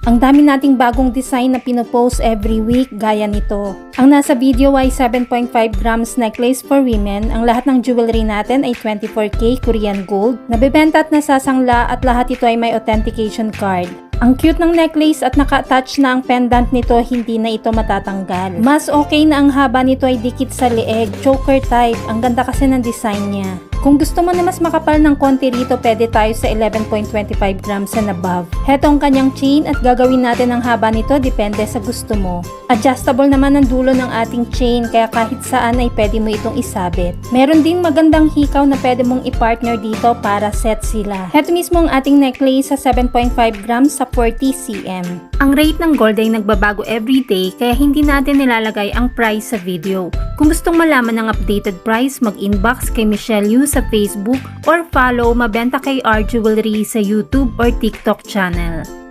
Ang dami nating bagong design na pinopost every week gaya nito. Ang nasa video ay 7.5 grams necklace for women. Ang lahat ng jewelry natin ay 24K Korean gold. Nabebenta at nasasangla at lahat ito ay may authentication card. Ang cute ng necklace at naka-attach na ang pendant nito, hindi na ito matatanggal. Mas okay na ang haba nito ay dikit sa leeg, choker type. Ang ganda kasi ng design niya. Kung gusto mo na mas makapal ng konti rito, pwede tayo sa 11.25 grams and above. Heto ang kanyang chain at gagawin natin ang haba nito depende sa gusto mo. Adjustable naman ang dulo ng ating chain kaya kahit saan ay pwede mo itong isabit. Meron din magandang hikaw na pwede mong i-partner dito para set sila. Heto mismo ang ating necklace sa 7.5 grams sa 40 cm. Ang rate ng gold ay nagbabago everyday kaya hindi natin nilalagay ang price sa video. Kung gustong malaman ng updated price, mag-inbox kay Michelle Yu sa Facebook or follow Mabenta Kay R Jewelry sa YouTube or TikTok channel.